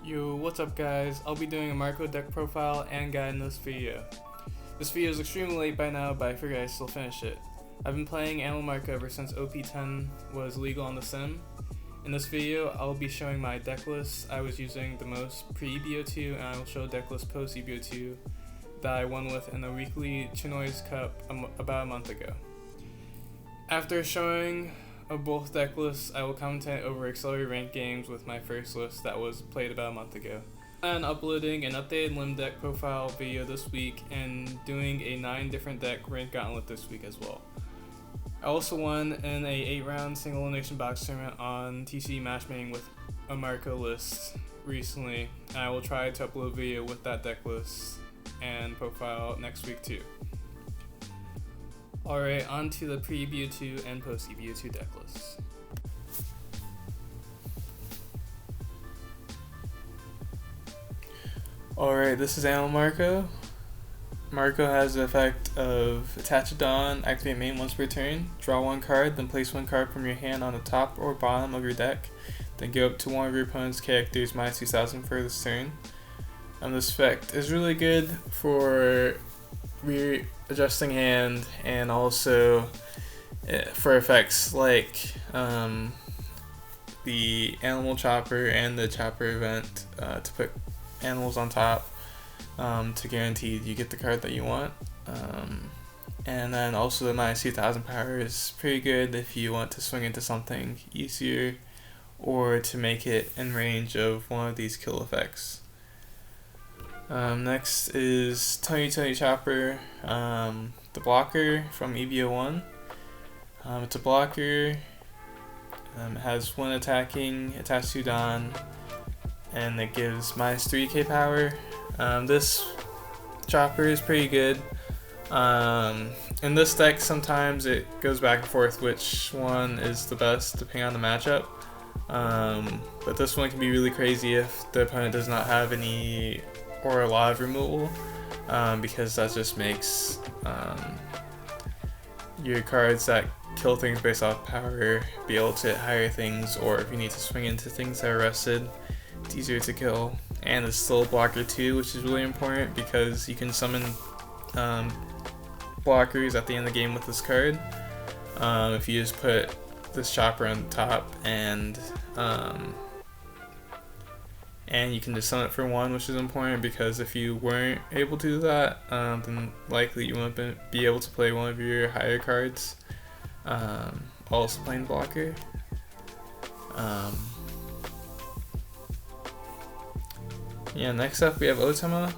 Yo, what's up guys? I'll be doing a Marco deck profile and guide in this video. This video is extremely late by now, but I figured I'd still finish it. I've been playing Animal Marco ever since OP10 was legal on the sim. In this video, I'll be showing my deck list I was using the most pre-EBO2, and I will show deck list post-EBO2 that I won with in a weekly Chinoy's Cup about a month ago. After showing of both deck lists, I will commentate over accelerated ranked games with my first list that was played about a month ago. I'm uploading an updated limb deck profile video this week and doing a 9 different deck ranked gauntlet this week as well. I also won in a 8-round single elimination box tournament on TCG matchmaking with a Marco list recently, and I will try to upload a video with that deck list and profile next week too. Alright, on to the pre-EBO2 and post-EBO2 deck lists. Alright, this is Animal Marco. Marco has the effect of attach a Dawn, activate main once per turn, draw 1 card, then place 1 card from your hand on the top or bottom of your deck, then go up to one of your opponent's characters minus 2000 for this turn. This effect is really good for readjusting hand and also for effects like the animal chopper and the chopper event to put animals on top to guarantee you get the card that you want. And then also the minus 2000 power is pretty good if you want to swing into something easier or to make it in range of one of these kill effects. Next is Tony Chopper, the blocker from EBO1. It's a blocker, it has 1 attacking, attached to Dawn, and it gives minus 3k power. This chopper is pretty good. In this deck sometimes it goes back and forth which one is the best depending on the matchup. But this one can be really crazy if the opponent does not have any or a lot of removal, because that just makes your cards that kill things based off power be able to hit higher things, or if you need to swing into things that are rested, it's easier to kill. And it's still a blocker too, which is really important because you can summon blockers at the end of the game with this card. If you just put this chopper on the top and you can just summon it for 1, which is important because if you weren't able to do that, then likely you won't be able to play one of your higher cards, also playing blocker. Yeah, next up we have Otama.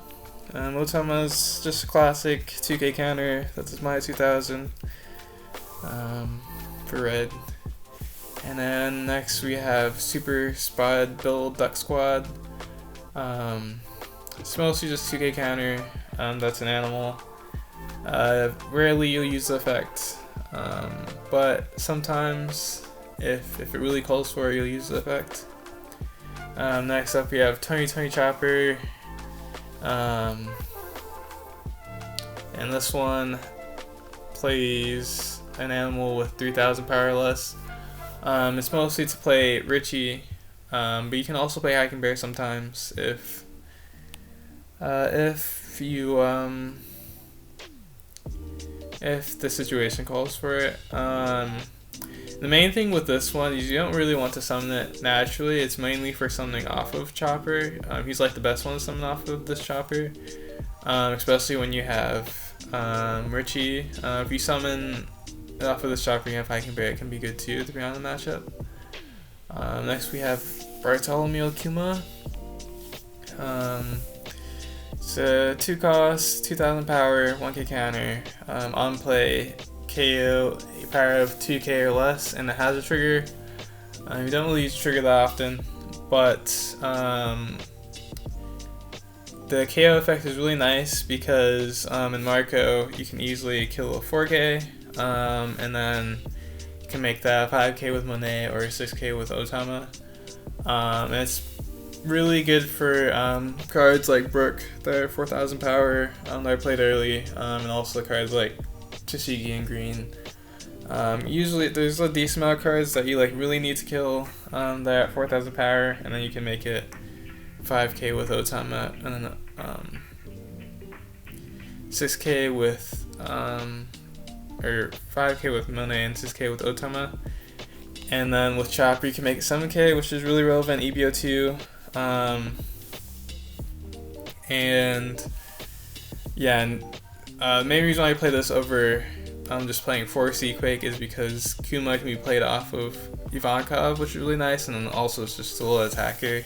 Otama is just a classic 2k counter that's minus 2000 for red. And then next we have Super Spot Build Duck Squad. It's mostly just 2k counter, that's an animal. Rarely you'll use the effect, but sometimes if it really calls for it, you'll use the effect. Next up we have Tony Chopper, and this one plays an animal with 3000 power or less. It's mostly to play Richie, but you can also play Hiking Bear sometimes if you if the situation calls for it. The main thing with this one is you don't really want to summon it naturally. It's mainly for summoning off of Chopper. He's like the best one to summon off of this Chopper, especially when you have Richie. If you summon off of this chopper, you have Hiking Bear, it can be good too, depending on the matchup. Next we have Bartolomeo Kuma. It's a 2 cost, 2000 power, 1k counter, on play, KO, a power of 2k or less, and it has a trigger. You don't really use trigger that often, but the KO effect is really nice because in Marco you can easily kill a 4k, and then you can make that 5k with Monet or 6k with Otama. And it's really good for cards like Brook that are 4000 power that I played early, and also cards like Tashigi and Green. Usually there's a decent amount of cards that you like really need to kill that are at 4000 power, and then you can make it 5k with Otama, and then 6k with or 5k with Monet and 6k with Otama. And then with Chopper you can make it 7k, which is really relevant, EBO2. And yeah, and the main reason why I play this over just playing 4C Quake is because Kuma can be played off of Ivankov, which is really nice, and then also it's just a little attacker,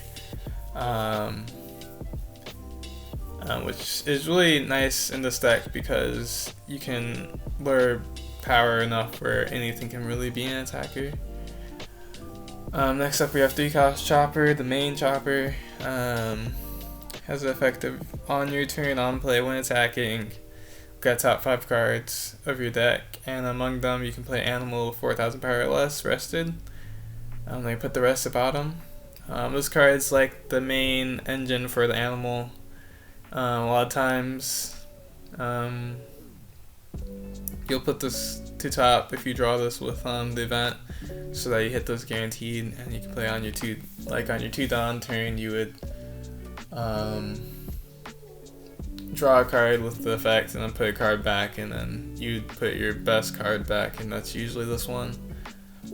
which is really nice in this deck because you can lure power enough where anything can really be an attacker. Next up we have 3-cost Chopper, the main Chopper. Has an effect of on your turn, on play, when attacking, got top 5 cards of your deck, and among them you can play animal 4,000 power or less rested. Then you put the rest at bottom. This card is like the main engine for the animal. A lot of times you'll put this to top if you draw this with the event, so that you hit those guaranteed, and you can play on your on your 2 dawn turn you would draw a card with the effect and then put a card back, and then you'd put your best card back, and that's usually this one,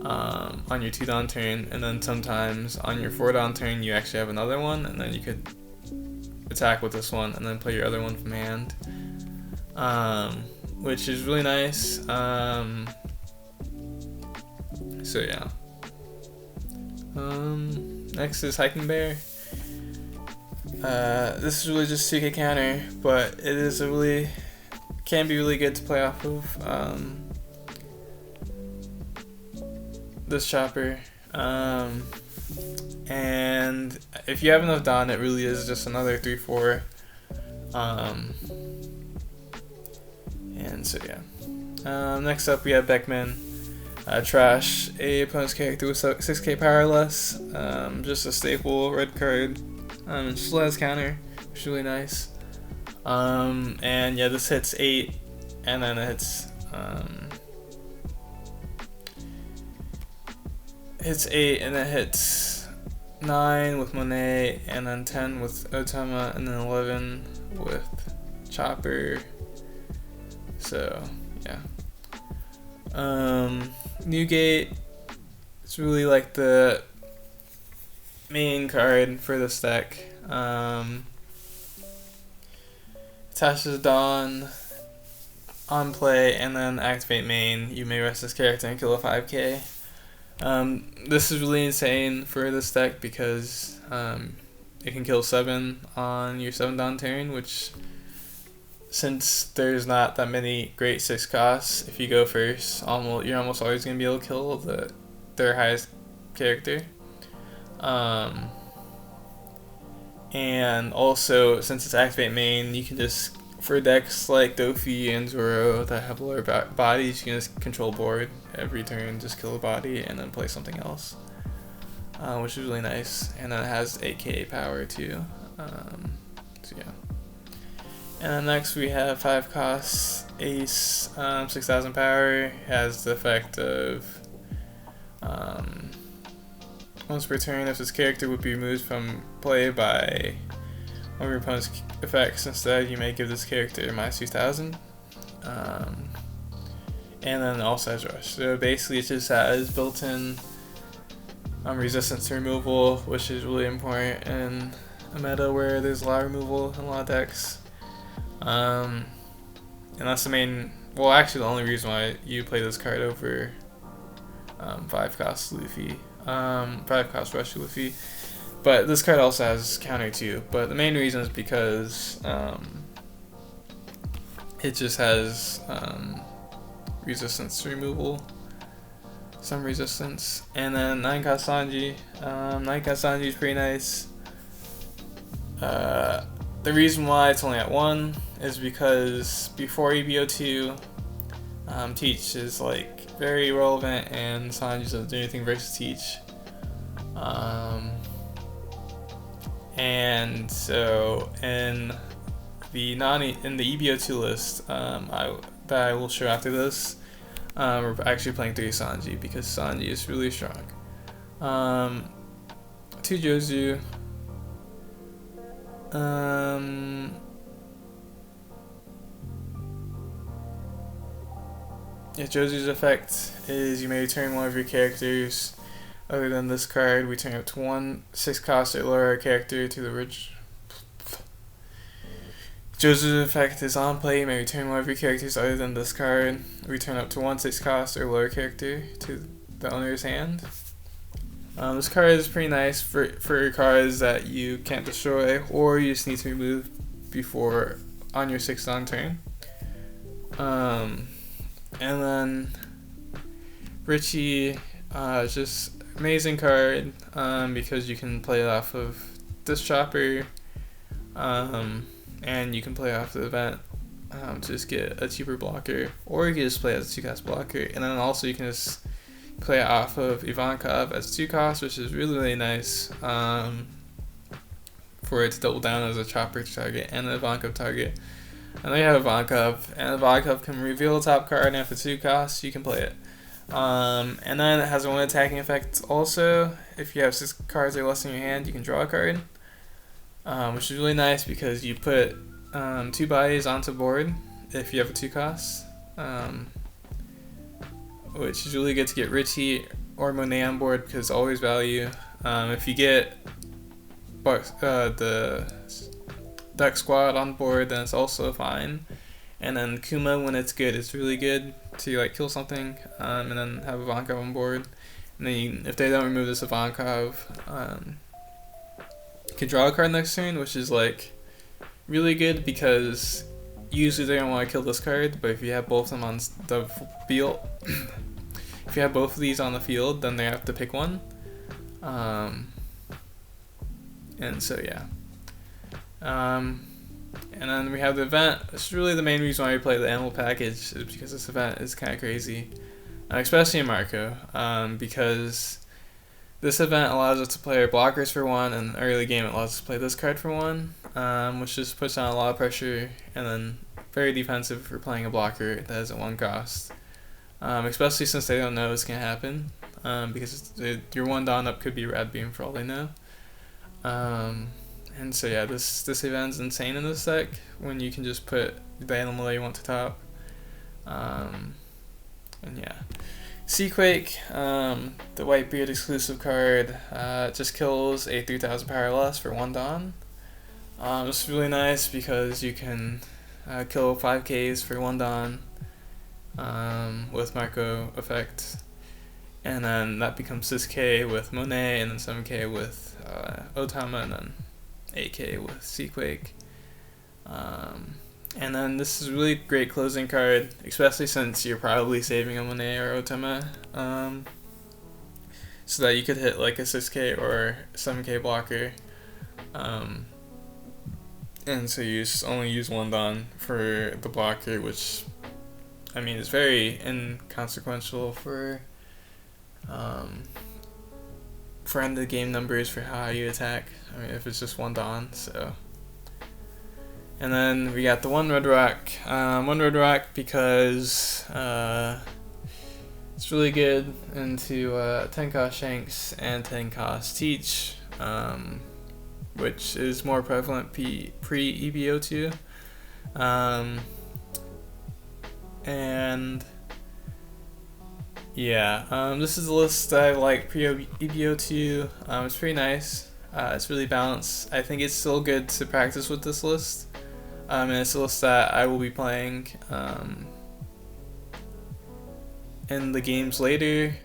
on your 2 dawn turn, and then sometimes on your 4 dawn turn you actually have another one, and then you could attack with this one and then play your other one from hand, which is really nice. So yeah. Next is Hiking Bear. This is really just 2k counter, but it is can be really good to play off of this Chopper. And if you have enough Dawn, it really is just another 3/4. And so yeah. Next up we have Beckman. Trash a opponent's character with 6k power or less. Just a staple red card. It just has counter, which is really nice. And yeah, this hits 8, and then it hits 8, and it hits 9 with Monet, and then 10 with Otama, and then 11 with Chopper. So yeah. Newgate, it's really like the main card for this deck. Attaches Dawn on play, and then activate main. You may rest this character and kill a 5k. This is really insane for this deck because it can kill 7 on your 7 dawn turn, which, since there's not that many great 6 costs, if you go first, you're almost always going to be able to kill their highest character. And also, since it's activate main, you can just, for decks like Dofi and Zoro that have lower bodies, you can just control board every turn, just kill a body, and then play something else, which is really nice. And then it has 8k power too. So yeah. And then next we have 5 costs Ace, 6,000 power, has the effect of once per turn, if this character would be removed from play by one of your opponent's effects, instead you may give this character -2,000. And then it also has rush. So basically it just has built-in resistance to removal, which is really important in a meta where there's a lot of removal in a lot of decks. And that's the main, well, actually the only reason why you play this card over 5 cost Luffy, 5 cost Rush Luffy. But this card also has counter too, but the main reason is because it just has resistance to removal, some resistance. And then 9 cost Sanji. 9 cost Sanji is pretty nice. The reason why it's only at 1 is because before EBO2, Teach is like very relevant, and Sanji doesn't do anything versus Teach. And so in the EBO2 list that I will show after this, we're actually playing 3 Sanji because Sanji is really strong. 2 Jozu, Yeah, Josu's effect is you may return one of your characters other than this card. We turn up to 1 6 cost or lower character to the original. Josu's effect is on play. You may return one of your characters other than this card. Return up to 1 6 cost or lower character to the owner's hand. This card is pretty nice for cards that you can't destroy or you just need to remove before on your 6th on turn. And then Richie is just amazing card because you can play it off of this chopper, and you can play off the event to just get a cheaper blocker, or you can just play as a 2-cost blocker, and then also you can just play it off of Ivankov as 2 cost, which is really nice for it to double down as a chopper target and an Ivankov target. And then you have Ivankov, and Ivankov can reveal the top card, and after 2 costs, you can play it. And then it has 1 attacking effect also. If you have 6 cards or less in your hand, you can draw a card, which is really nice because you put 2 bodies onto board if you have a 2 cost, which is really good to get Richie or Monet on board because it's always value. If you get the Duck Squad on board, then it's also fine. And then Kuma, when it's good, it's really good to like kill something, and then have Ivankov on board. And then if they don't remove this Ivankov, you can draw a card next turn, which is like really good because usually they don't want to kill this card, but if you have both of them on the field, if you have both of these on the field, then they have to pick one. And so yeah. And then we have the event. It's really the main reason why we play the animal package is because this event is kind of crazy, especially in Marco, because this event allows us to play our blockers for 1, and early game it allows us to play this card for 1, which just puts on a lot of pressure, and then very defensive for playing a blocker that has a 1 cost, especially since they don't know it's going to happen, because your 1 Dawn up could be Rad Beam for all they know. And so yeah, this event's insane in this deck when you can just put the animal that you want to top. And yeah, Seaquake, the Whitebeard exclusive card, just kills a 3000 power less for 1 Dawn. This is really nice because you can kill 5Ks for 1 Dawn with Marco effect, and then that becomes 6K with Monet, and then 7K with Otama, and then 8K with Seaquake. And then this is a really great closing card, especially since you're probably saving a Monet or Otama, so that you could hit like a 6K or 7K blocker. And so you just only use 1 Dawn for the blocker, which I mean is very inconsequential for end of the game numbers for how you attack. I mean, if it's just 1 Dawn, so. And then we got the 1 Red Rock. 1 Red Rock because it's really good into 10 cost Shanks and 10 cost Teach, which is more prevalent pre-EBO2. And yeah, this is a list that I like pre-EBO2. It's pretty nice. It's really balanced. I think it's still good to practice with this list. And it's a list that I will be playing in the games later.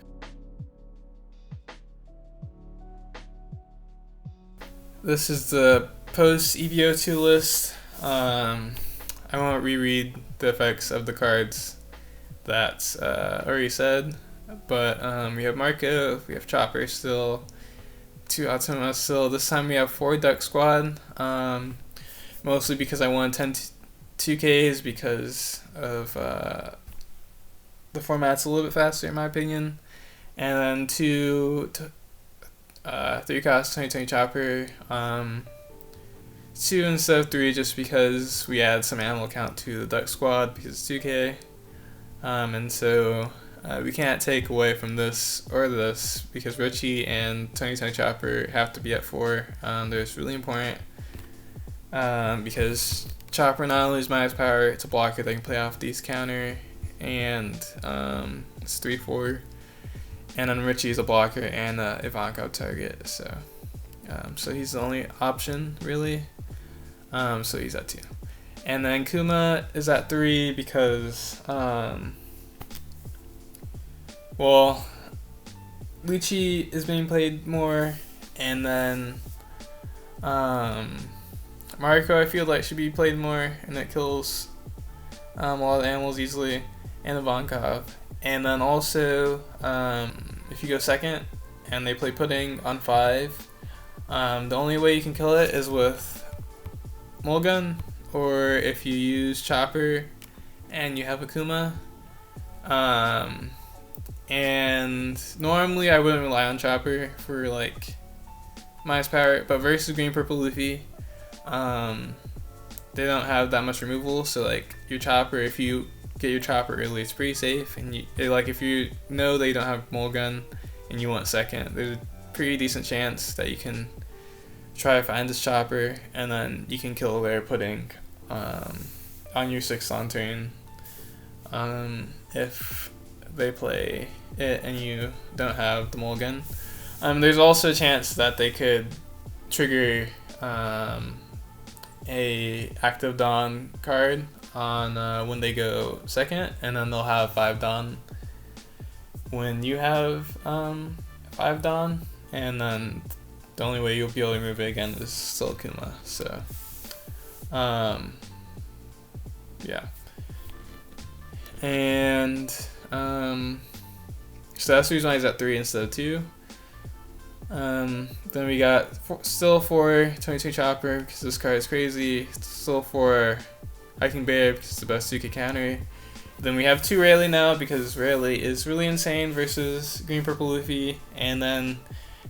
This is the post EBO2 list. I won't reread the effects of the cards that already said, but we have Marco, we have Chopper still, 2 Otama still. This time we have 4 Duck Squad, mostly because I wanted 10 2Ks because of the format's a little bit faster in my opinion, and then 3 cost 2020 Chopper, 2 instead of 3 just because we add some animal count to the Duck Squad because it's 2K. And so we can't take away from this or this because Richie and 2020 Chopper have to be at 4. They're really important. because Chopper not only is minus power, it's a blocker that can play off D's counter, and it's 3/4. And then Richie is a blocker and Ivankov target, so he's the only option really. So he's at 2, and then Kuma is at 3 because well, Lucci is being played more, and then Mariko I feel like should be played more, and it kills a lot of animals easily, and Ivankov. And then also, if you go second and they play Pudding on 5, the only way you can kill it is with Mulligan, or if you use Chopper and you have Akuma. And normally I wouldn't rely on Chopper for like minus power, but versus Green Purple Luffy, they don't have that much removal, so like your Chopper, if you get your Chopper early, it's pretty safe. And like if you know they don't have Mulligan and you want second, there's a pretty decent chance that you can try to find this Chopper, and then you can kill their Pudding on your 6th on turn if they play it and you don't have the Mulligan. There's also a chance that they could trigger a Active Dawn card on when they go second, and then they'll have 5 Dawn when you have 5 Dawn, and then the only way you'll be able to remove it again is still Akuma. So yeah, and so that's the reason why he's at 3 instead of 2. Then we got still 4 22 Chopper because this card is crazy. Still 4 Hiking Bear because it's the best you could counter. Then we have 2 Rayleigh now because Rayleigh is really insane versus Green Purple Luffy. And then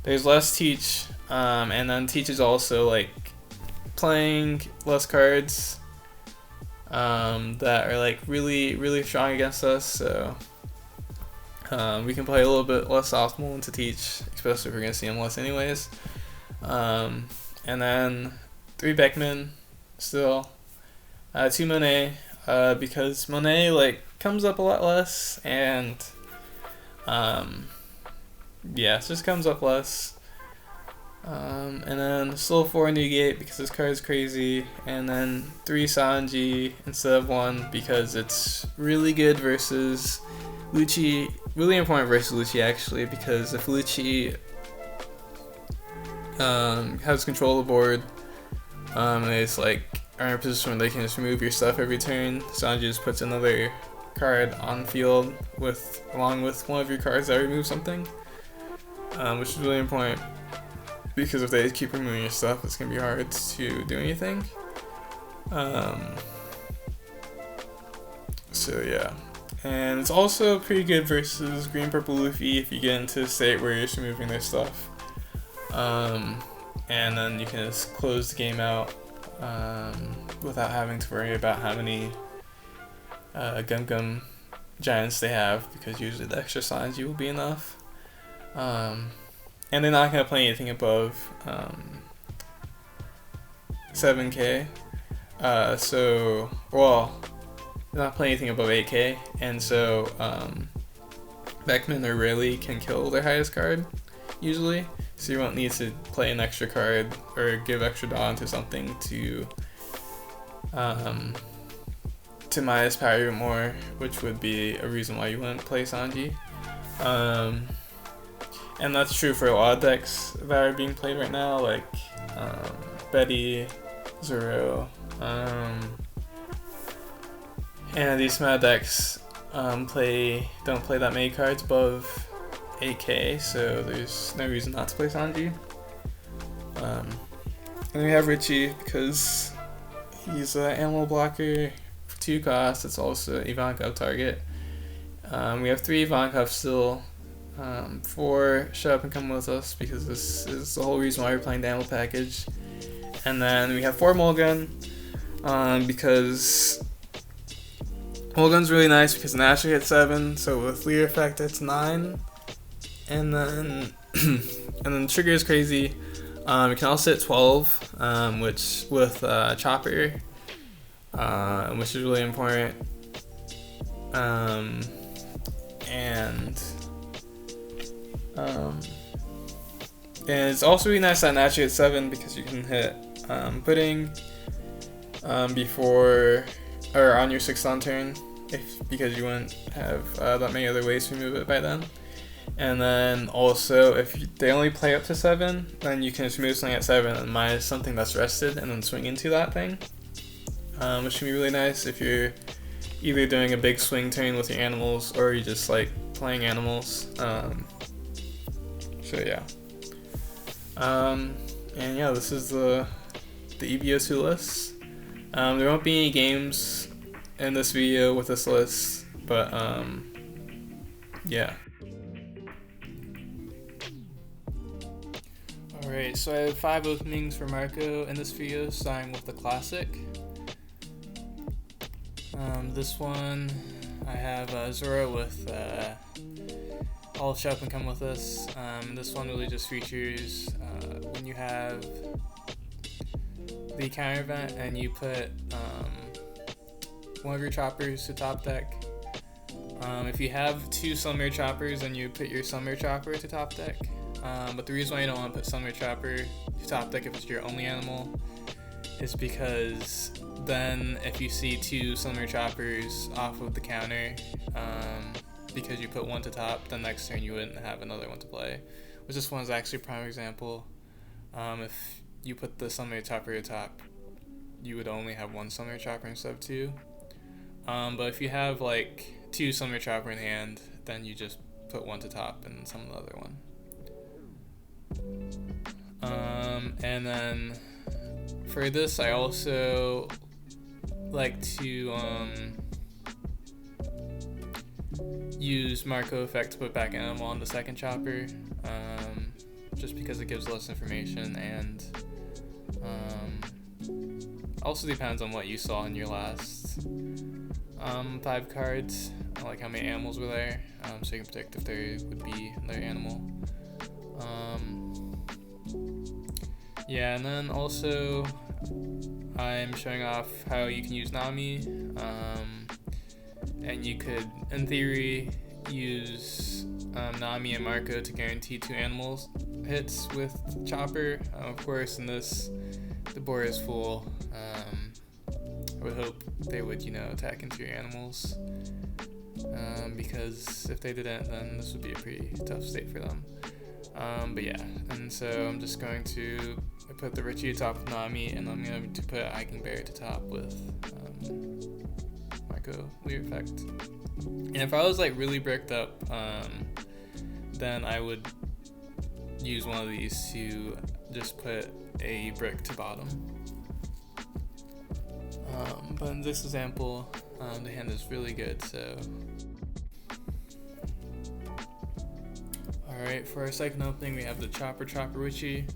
there's less Teach, and then Teach is also like playing less cards that are like really strong against us. So we can play a little bit less optimal into Teach, especially if we're gonna see him less anyways. And then 3 Beckman still. 2 Monet, because Monet like comes up a lot less, and yeah, it just comes up less. And then still 4 Newgate because this card is crazy, and then 3 Sanji instead of 1 because it's really good versus Lucci. Really important versus Lucci actually, because if Lucci has control of the board, and it's like are in a position where they can just remove your stuff every turn, Sanji just puts another card on field along with one of your cards that remove something, which is really important because if they keep removing your stuff, it's gonna be hard to do anything. So yeah, and it's also pretty good versus Green Purple Luffy if you get into a state where you're just removing their stuff, and then you can just close the game out without having to worry about how many Gum Giants they have, because usually the extra Sanji will be enough. And they're not going to play anything above 7k. So, well, they're not playing anything above 8k, and so Beckman or Rayleigh can kill their highest card usually. So you won't need to play an extra card or give extra Dawn to something to minus power even more, which would be a reason why you wouldn't play Sanji. And that's true for a lot of decks that are being played right now, like Betty, Zoro, and these meta decks don't play that many cards above 8k, so there's no reason not to play Sanji. And we have Richie because he's an animal blocker for 2 costs. It's also Ivankov target. We have 3 Ivankov still. 4 Shut Up and Come With Us because this is the whole reason why we're playing the animal package. And then we have 4 Mulligan because Mulligan's really nice because it naturally hits 7, so with leader effect it's 9. And then and then trigger is crazy You can also hit 12, which with chopper, which is really important. And it's also really nice that naturally hit 7 because you can hit pudding before or on your 6th on turn, because you wouldn't have that many other ways to move it by then. And then also, if they only play up to 7, then you can just move something at 7 and minus something that's rested and then swing into that thing, which can be really nice if you're either doing a big swing turn with your animals or you just like playing animals. So yeah. And yeah, this is the EBO2 list. There won't be any games in this video with this list, but yeah. Alright, so I have 5 openings for Marco in this video, starting with the classic. This one, I have Zora with all shop and come with us. This one really just features when you have the counter event and you put one of your choppers to top deck. If you have 2 Sunmare choppers, then you put your Sunmare chopper to top deck. But the reason why you don't want to put Sunmare chopper to top deck if it's your only animal is because then if you see 2 Sunmare choppers off of the counter, because you put one to top, then next turn you wouldn't have another one to play. Which this one is actually a prime example. If you put the Sunmare chopper to top, you would only have 1 Sunmare chopper instead of 2. But if you have like 2 Sunmare chopper in hand, then you just put one to top and some of the other one. And then for this, I also like to use Marco effect to put back an animal on the second chopper, just because it gives less information, and also depends on what you saw in your last 5 cards, like how many animals were there, so you can predict if there would be another animal. Yeah, and then also I'm showing off how you can use Nami, and you could, in theory, use Nami and Marco to guarantee 2 animals hits with Chopper. Of course, in this, the board is full. I would hope they would, attack into your animals, because if they didn't, then this would be a pretty tough state for them. But yeah, and so I'm just going to put the Richie atop of Nami, and I'm going to put Hiking Bear to top with Marco Leer effect. And if I was like really bricked up, then I would use one of these to just put a brick to bottom. But in this example, the hand is really good, so. Alright, for our second opening, we have the Chopper Richie.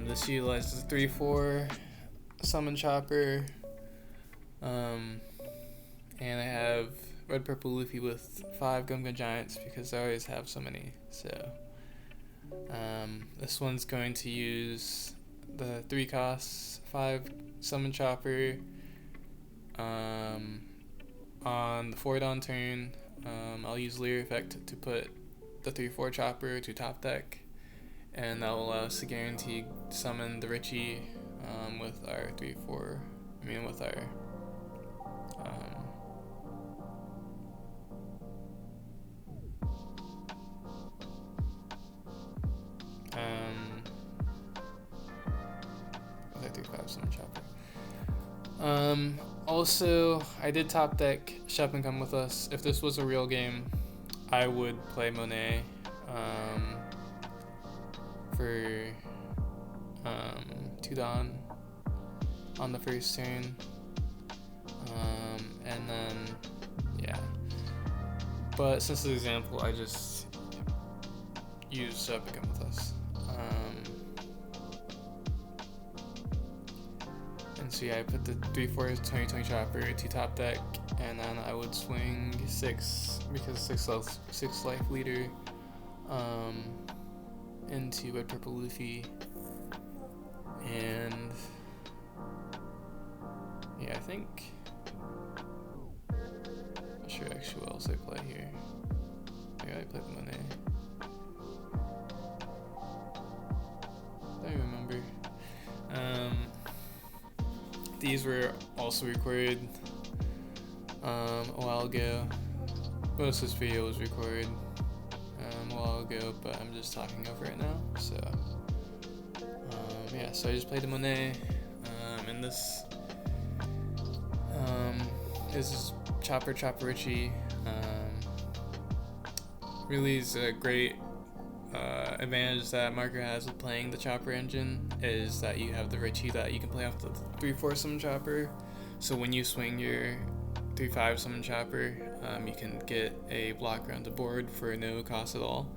This utilizes a 3/4 summon Chopper. And I have Red Purple Luffy with 5 Gum Gum Giants because I always have so many. So this one's going to use the 3 costs, 5 summon Chopper. On the 4 down turn, I'll use Leer effect to put the 3/4 chopper to top deck, and that will allow us to guarantee summon the Richie with our 3/4. With our with our 3/5 summon chopper. Also, I did top deck Shop and Come With Us. If this was a real game, I would play Monet for 2 Dawn on the first turn, and then yeah. But since the example, I just use Shop and Come With Us. And so yeah, I put the 3/4 2020 chopper to top deck, and then I would swing 6 because 6 life leader, into Red Purple Luffy, and yeah, I think, not sure actually what else I play here. Yeah, I played Monet. I don't remember. These were also recorded a while ago. Most of this video was recorded a while ago, but I'm just talking over it now. So yeah, so I just played the Monet, and this is Chopper Richie. Really is a great advantage that Marco has with playing the Chopper engine is that you have the Richie that you can play off the 3/4 summon Chopper. So when you swing your 3/5 summon Chopper, you can get a block around the board for no cost at all,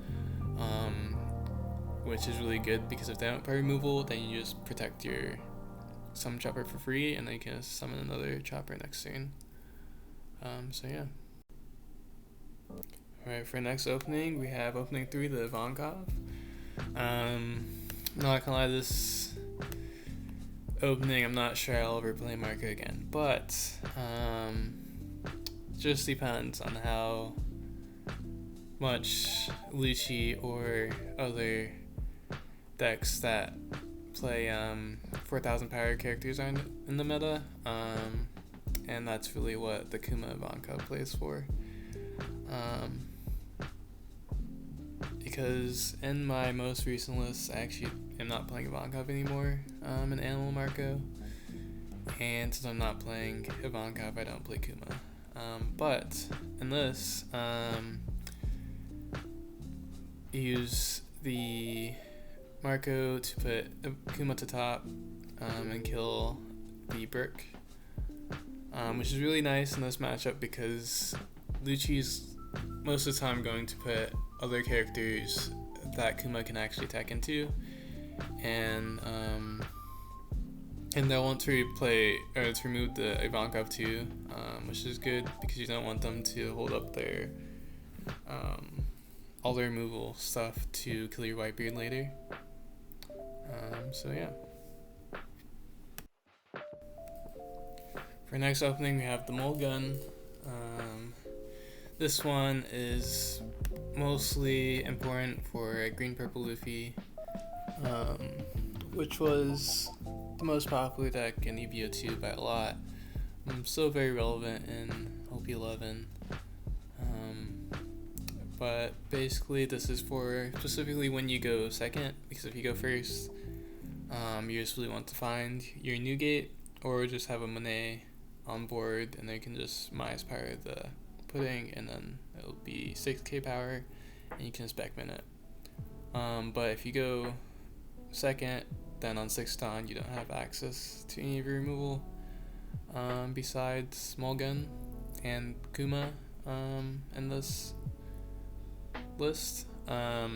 which is really good because if they don't play removal, then you just protect your summon Chopper for free, and then you can summon another Chopper next turn. So yeah. Alright, for next opening, we have opening 3, the Ivankov. I'm not gonna lie, this opening, I'm not sure I'll ever play Marco again, but just depends on how much Lucci or other decks that play 4,000 power characters are in the meta, and that's really what the Kuma Ivankov plays for. Because in my most recent list, I actually am not playing Ivankov anymore in Animal Marco, and since I'm not playing Ivankov, I don't play Kuma. But in this, use the Marco to put Kuma to top and kill the Brick, which is really nice in this matchup because Lucci's most of the time going to put other characters that Kuma can actually attack into, and they'll want to remove the Ivankov too, which is good because you don't want them to hold up their all their removal stuff to kill your Whitebeard later. So yeah. For next opening, we have the Mulgun. This one is mostly important for Green Purple Luffy, which was the most popular deck in EVO2 by a lot. Still very relevant in OP11. But basically this is for specifically when you go second, because if you go first, you just really want to find your new gate or just have a Monet on board, and they can just minus power the pudding, and then it'll be 6k power, and you can just backman it. But if you go second, then on 6th turn you don't have access to any of your removal besides Mulgun and Kuma in this list. Yeah.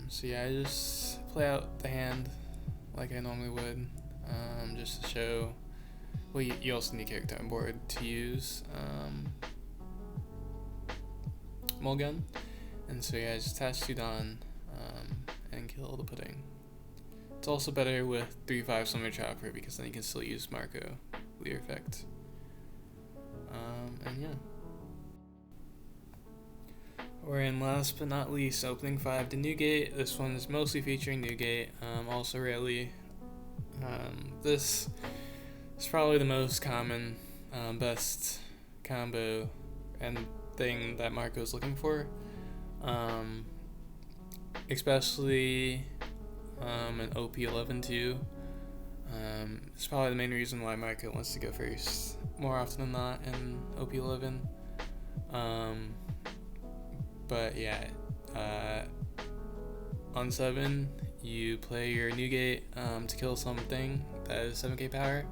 So yeah, I just play out the hand like I normally would, just to show, well, you also need character on board to use Mulgun, and so yeah, I just attach Sudan and kill the pudding. It's also better with 3/5 Summer Chopper because then you can still use Marco Leer effect. And yeah. We're in last but not least, opening 5, the Newgate. This one is mostly featuring Newgate, also rarely. This is probably the most common, best combo and thing that Marco is looking for, especially in OP11 too. It's probably the main reason why Marco wants to go first more often than not in OP11. But yeah, on 7 you play your Newgate to kill something that is 7k power,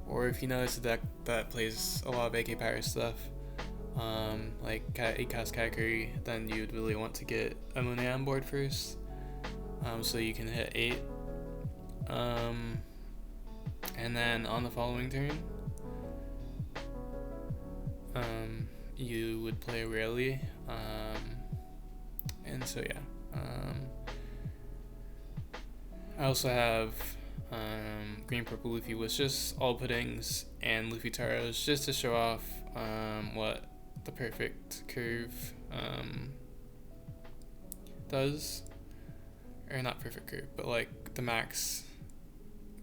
or if you notice a deck that plays a lot of 8k power stuff, like 8-cast Kaikuri, then you'd really want to get a Monet on board first, so you can hit 8. And then on the following turn, you would play rarely. And so yeah. I also have green purple Luffy with just all puddings and Luffy Taros just to show off what the perfect curve does, or not perfect curve, but like the max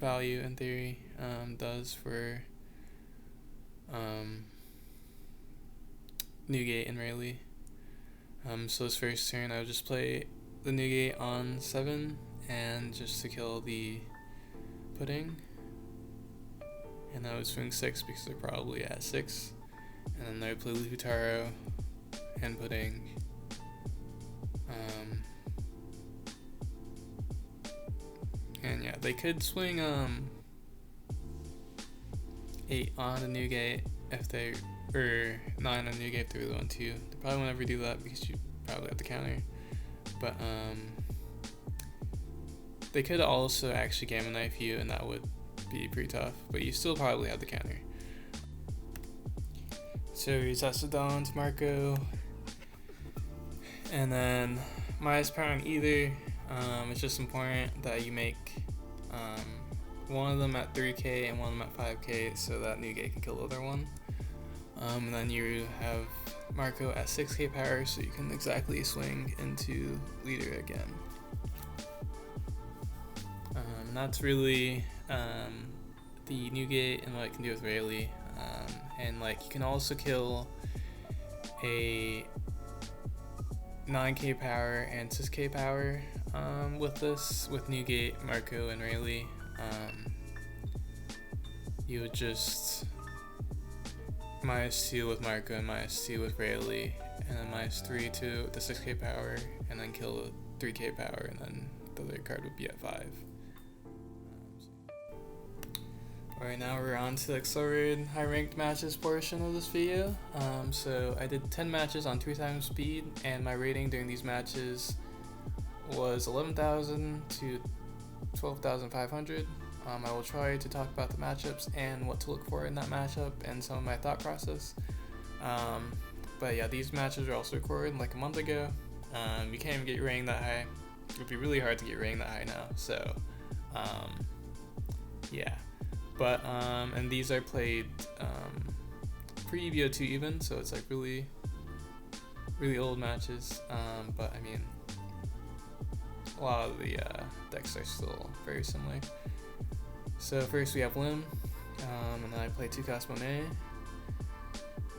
value in theory does for Newgate and Rayleigh. So this first turn I would just play the Newgate on 7 and just to kill the pudding, and I would swing 6 because they're probably at 6, and then I would play Luffy Taro and pudding. And yeah, they could swing 8 on the Newgate if they, or 9 on Newgate if they really want to. They probably won't ever do that because you probably have to counter. But they could also actually Gamma Knife you, and that would be pretty tough. But you still probably have the counter. So you Tassadon to Marco, and then minus power on either. It's just important that you make one of them at 3k and one of them at 5k so that Newgate can kill the other one. And then you have Marco at 6k power so you can exactly swing into leader again. And that's really the Newgate and what it can do with Rayleigh. And like you can also kill a 9k power and 6k power with this, with Newgate, Marco, and Rayleigh. You would just -2 with Marco and -2 with Rayleigh, and then -3 to the 6k power, and then kill the 3k power, and then the other card would be at 5. Alright, now we're on to the accelerated high ranked matches portion of this video. So I did 10 matches on 3 times speed, and my rating during these matches was 11,000 to 12,500. I will try to talk about the matchups and what to look for in that matchup and some of my thought process. But yeah, these matches were also recorded like a month ago. You can't even get your rating that high. It would be really hard to get your rating that high now. So yeah. But and these are played pre-VO2 even, so it's like really old matches. But I mean, a lot of the decks are still very similar. So first we have Lim, and then I play 2 cost Monet.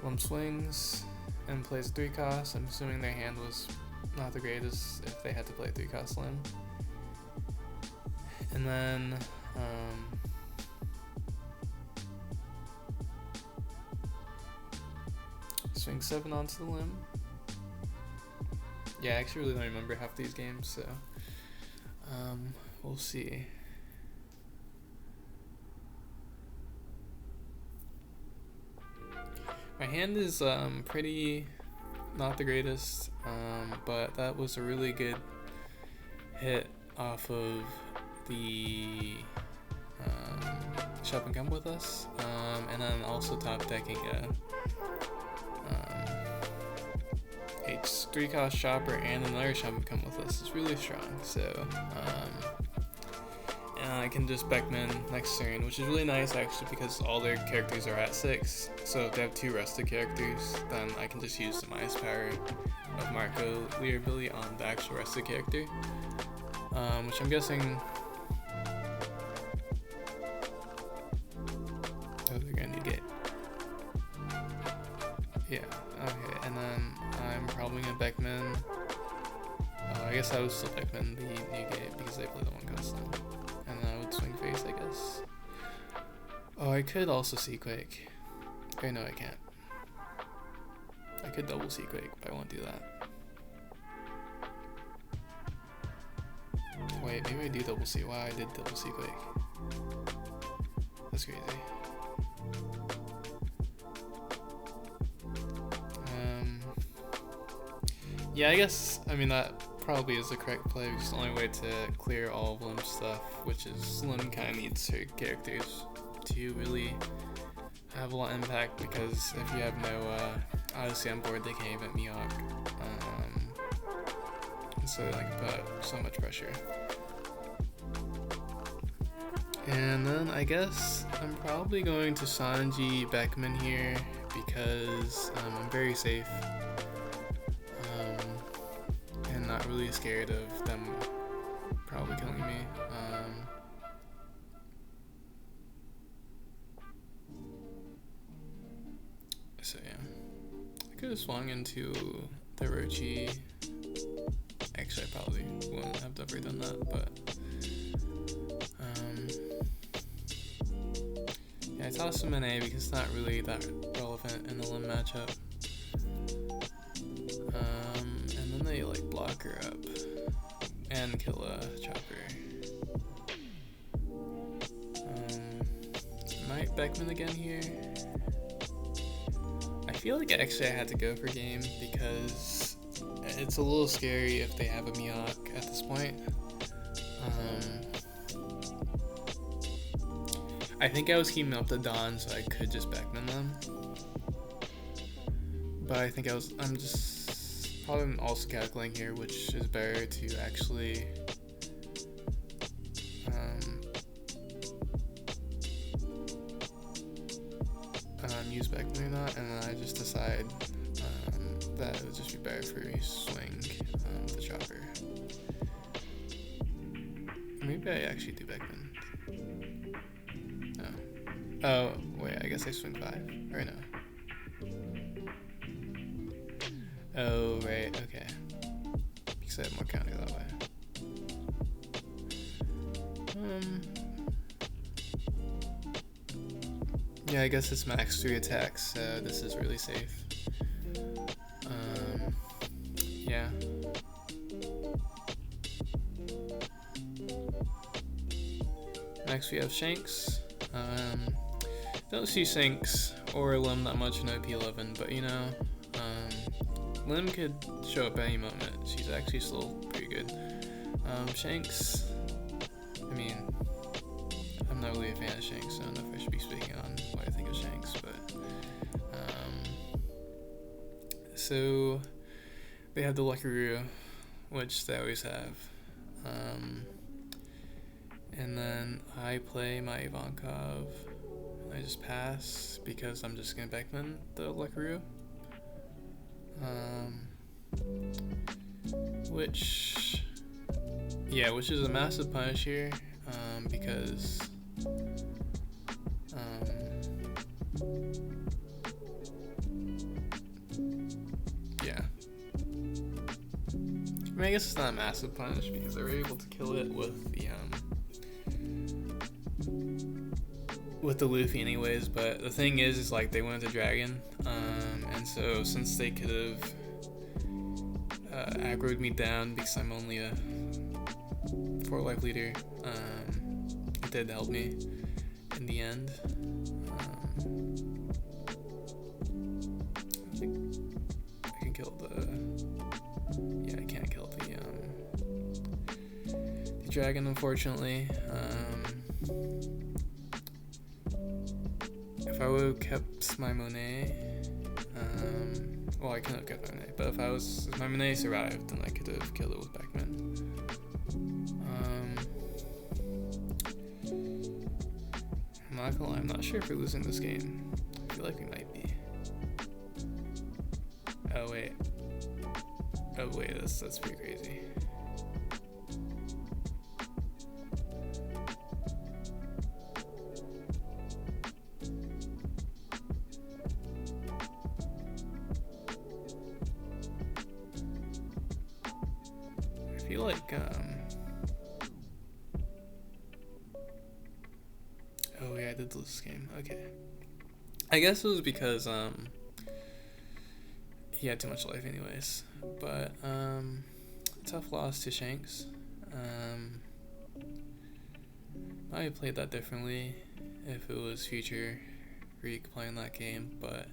Lim swings and plays a 3 cost. I'm assuming their hand was not the greatest if they had to play 3 cost Lim. And then swing 7 onto the Lim. Yeah, I actually really don't remember half these games, so we'll see. My hand is pretty not the greatest, but that was a really good hit off of the Shop and Come With Us, and then also top decking a 3 cost Shopper and another Shop and Come With Us is really strong. So and I can just Beckman next turn, which is really nice actually because all their characters are at 6. So if they have 2 rested characters, then I can just use the minus power of Marco leader ability on the actual rested character, which I'm guessing. Oh, they're gonna need Gate. Yeah. Okay, and then I'm probably gonna Beckman. I guess I would still Beckman the Newgate because they play the 1 cost Lim. And then I would swing face, I guess. Oh, I could also Seaquake. Okay, no, I can't. I could double Seaquake, but I won't do that. Wait, maybe I do double C. Wow, I did double Seaquake. That's crazy. Yeah, I guess, I mean, that probably is the correct play, because the only way to clear all of Lim's stuff, which is Lim kind of needs her characters to really have a lot of impact, because if you have no Odyssey on board, they can't even Mihawk. So they can put so much pressure. And then I guess I'm probably going to Sanji Beckman here, because I'm very safe. And not really scared of them probably killing me. So yeah, I could have swung into the Orochi. Actually, I probably wouldn't have ever done that, but yeah, I tossed him an A because it's not really that relevant in the Lim matchup. And then they like block her up and kill a Chopper. Might Beckman again here. I feel like actually I had to go for game because it's a little scary if they have a Mihawk at this point. I think I was keeping up the Dawn so I could just Beckman them. But I think I'm just probably also calculating here which is better to actually use Beckman or not, and then I just decide that it would just be better for me to swing the Chopper. Maybe I actually do Beckman. No. Oh, wait, I guess I swing 5. Or no. Oh, right, okay. Because I have more counter that way. Yeah, I guess it's max 3 attacks, so this is really safe. Yeah. Next we have Shanks. Don't see Shanks or Lim that much in OP11, but you know, Lim could show up at any moment. She's actually still pretty good. Shanks, I mean, I'm not really a fan of Shanks, so I don't know if I should be speaking on what I think of Shanks, but so they have the Lucky-Roo, which they always have, and then I play my Ivankov. I just pass because I'm just gonna Beckman the Lucky-Roo, which is a massive punish here, because yeah. I mean, I guess it's not a massive punish because they were able to kill it with the Luffy anyways, but the thing is like they went to Dragon, and so since they could have aggroed me down because I'm only a 4 life leader, it did help me in the end. I think I can kill I can't kill the dragon, unfortunately. If I would have kept my Monet, well, I couldn't have kept my Monet, but if my Monet survived, then I could have killed it with Beckman. I'm not gonna lie, I'm not sure if we're losing this game. I feel like we might be. Oh wait, that's pretty crazy. I feel like, oh yeah, I did lose this game, okay. I guess it was because, he had too much life anyways, but, tough loss to Shanks. I played that differently if it was future Reek playing that game, but,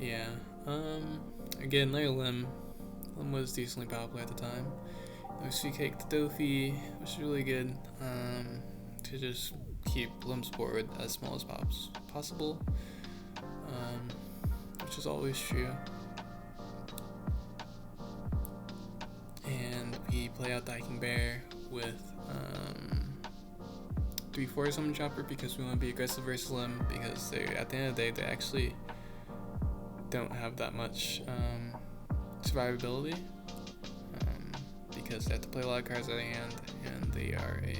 Yeah. Again, another limb. Limb was decently popular at the time. There was Sweet Cake to Dofi, which is really good. To just keep limbs board as small as possible. Which is always true. And we play out the Hiking Bear with 3/4 Summon Chopper because we want to be aggressive versus limb, because they, at the end of the day, they actually don't have that much survivability, because they have to play a lot of cards out of hand, and they are a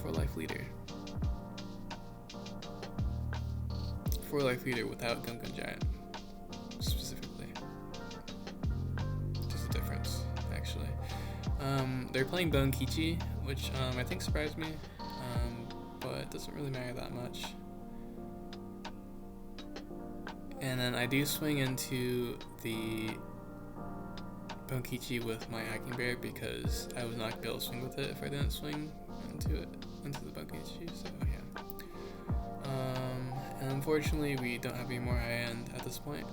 4-life leader. 4-life leader without Gun Giant, specifically. Just a difference, actually. They're playing Bone Kichi, which I think surprised me, but it doesn't really matter that much. And then I do swing into the Bone Kichi with my Hiking Bear because I would not be able to swing with it if I didn't swing into the Bone Kichi, so yeah. And unfortunately we don't have any more high end at this point,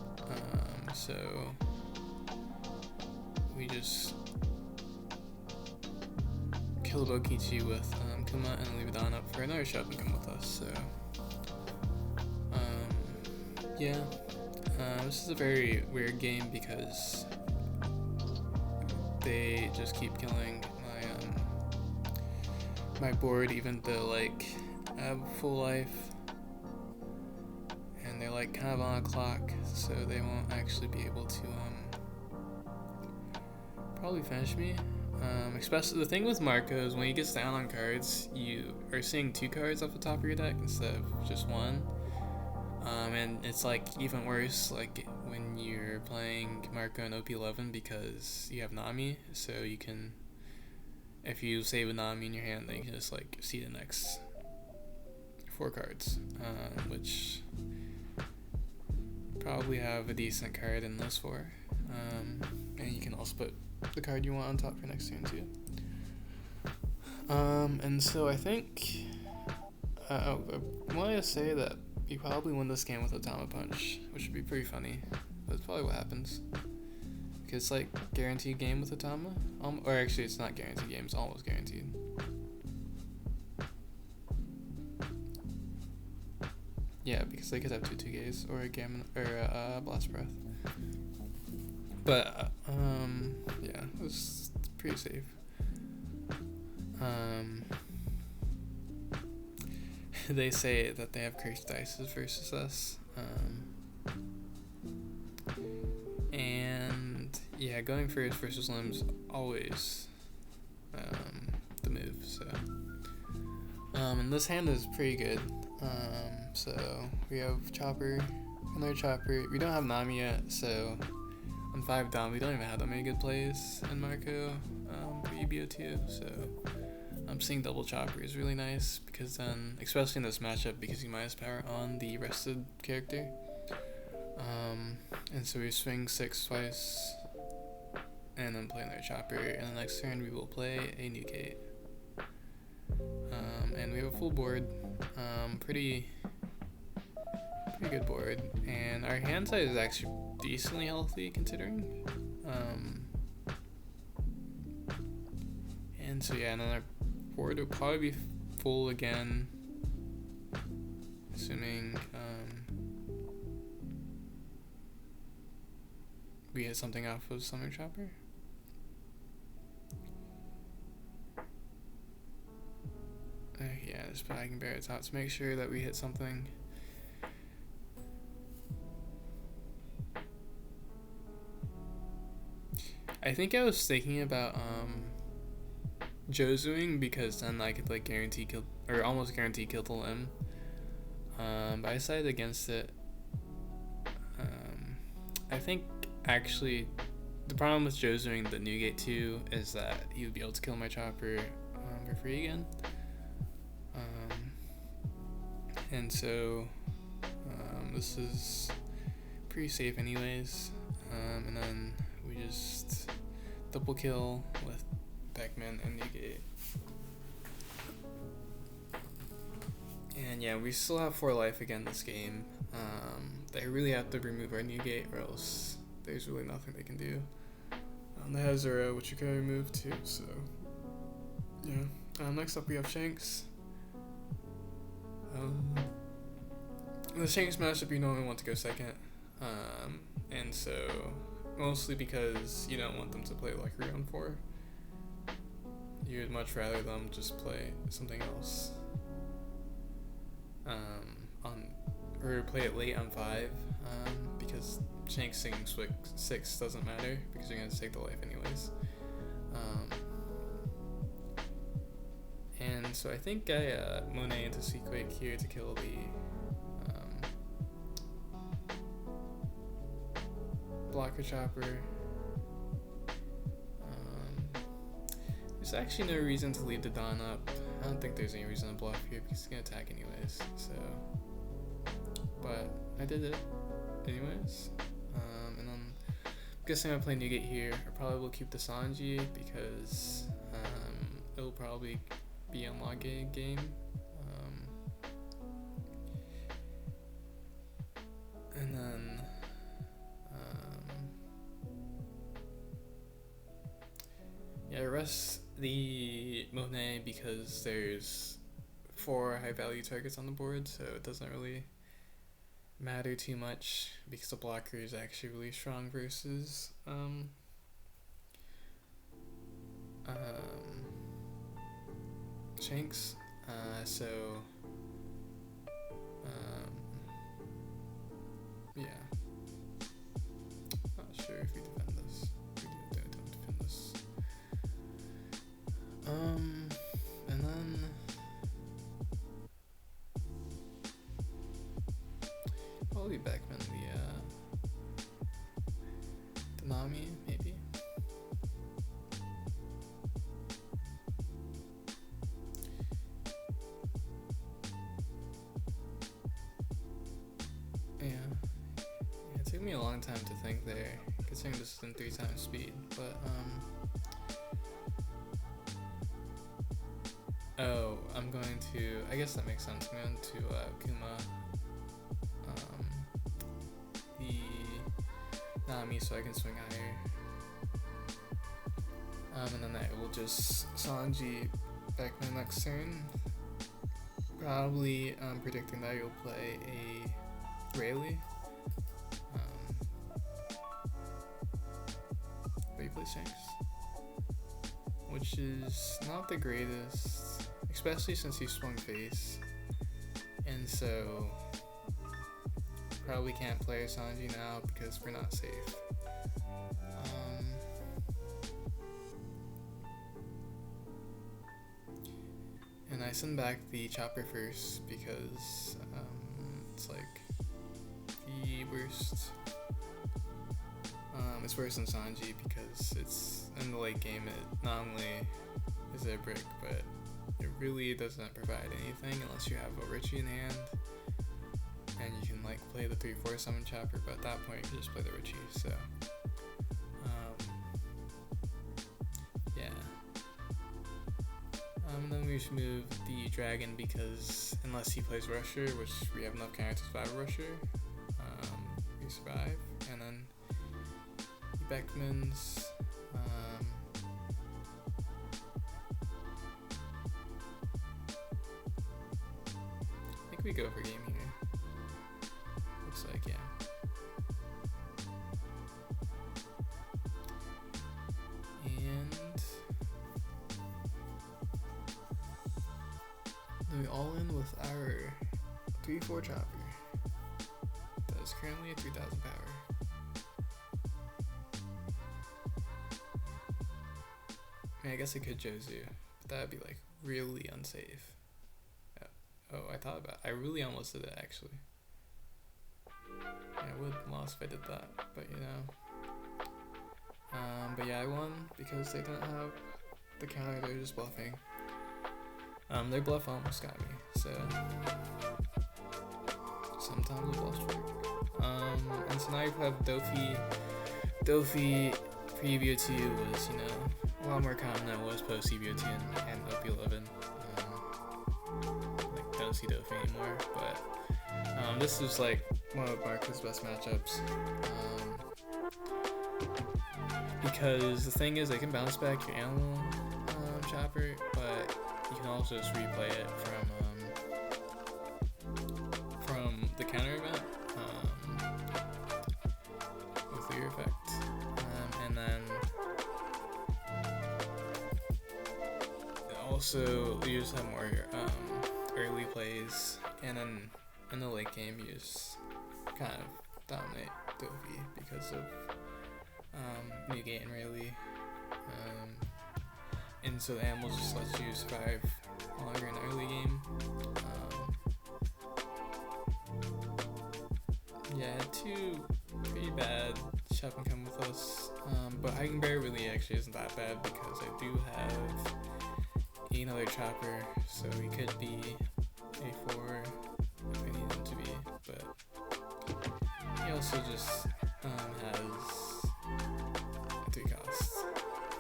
so we just kill the Bokichi with Kuma and leave it on up for another shop and come with us. So yeah, this is a very weird game because they just keep killing my board, even though like I have full life and they're like kind of on a clock, so they won't actually be able to probably finish me. Especially the thing with Marco is when he gets down on cards, you are seeing 2 cards off the top of your deck instead of just 1. And it's like even worse like when you're playing Marco in OP11 because you have Nami, so you can, if you save a Nami in your hand, then you can just like see the next 4 cards, which probably have a decent card in those 4, and you can also put the card you want on top for next turn too. And so I think I wanted to say that you probably win this game with a Tama Punch, which would be pretty funny. That's probably what happens. Because it's like guaranteed game with a Tama. Or actually it's not guaranteed game, it's almost guaranteed. Yeah, because they could have 2 2Ks or a Gammon or a Blast Breath. But yeah, it's pretty safe. They say that they have cursed dices versus us, and yeah, going first versus limbs always the move. So and this hand is pretty good. So we have Chopper, another Chopper. We don't have Nami yet, so on 5 down we don't even have that many good plays in Marco for EBO2. So I'm seeing double Chopper is really nice because then, especially in this matchup, because you minus power on the rested character. And so we swing 6 twice and then play another Chopper, and the next turn we will play a new gate. And we have a full board, pretty good board, and our hand size is actually decently healthy considering. And so yeah, and then our board will probably be full again, assuming we hit something off of Summer Chopper. Yeah, just put Hiking Bear at top to make sure that we hit something. I think I was thinking about Jozuing because then I could like guarantee kill, or almost guarantee kill the limb. But I decided against it. I think actually the problem with Jozuing the new gate 2 is that he would be able to kill my Chopper for free again. And so this is pretty safe anyways. And then we just double kill with Pac-Man and negate. And yeah, we still have 4 life again this game. they really have to remove our negate, or else there's really nothing they can do. They have Zero, which you can remove too, so yeah. Next up we have Shanks. The Shanks matchup you normally want to go second, and so mostly because you don't want them to play like on 4. You would much rather them just play something else, or play it late on 5, because Shanks singing 6 doesn't matter because you're gonna take the life anyways. And so I think I Monet into Sequake here to kill the blocker chopper. There's actually no reason to leave the Dawn up. I don't think there's any reason to bluff here because he's gonna attack anyways. So, but I did it anyways. And then I'm guessing I'm playing Nugget here. I probably will keep the Sanji because it'll probably be a log game. And then yeah, rest the Monet because there's 4 high value targets on the board, so it doesn't really matter too much because the blocker is actually really strong versus Shanks. So yeah, not sure if we defend this. We don't defend this. And then probably Backman the Nami maybe. Yeah, it took me a long time to think there, considering this is in 3 times speed, but oh, I'm going to, I guess that makes sense, I'm going to Kuma the Nami so I can swing higher. And then I will just Sanji back my next turn. Probably predicting that you'll play a Rayleigh. But you play Shanks, which is not the greatest, especially since he swung face, and so probably can't play Sanji now because we're not safe. And I send back the chopper first because it's like the worst. It's worse than Sanji because it's in the late game. It not only is a brick, but it really doesn't provide anything unless you have a Richie in hand, and you can like play the 3/4 summon chopper. But at that point, you can just play the Richie. So yeah. Then we should move the dragon because unless he plays Rusher, which we have enough counters to survive Rusher, we survive. And then he Beckmans. I think we go for game here. Looks like, yeah. We all in with our 3/4 chopper. That is currently at 3,000 power. I mean, I guess I could Jozu, but that would be like really unsafe. Oh, I thought about it. I really almost did it actually. Yeah, I would have lost if I did that, but you know. But yeah, I won because they don't have the counter, they're just bluffing. Their bluff almost got me, so sometimes the bluffs work. And so now you have Dofi. Dofi pre-EVO2 was, you know, a lot more common than it was post-EVO2 and OP11. Like, don't see Dofi anymore, but This is like one of Marco's best matchups. Because the thing is, they can bounce back your animal chopper, but you can also just replay it from the counter event with your effect, and then also you just have more early plays, and then in the late game you just kind of dominate Dovi because of negate and rarely, and so the animals just let you survive longer in the early game. Yeah, two pretty bad Chop and Come with us, but Hiding Bear really actually isn't that bad because I do have another chopper, so he could be A4 if I need him to be, but he also just has 3 costs.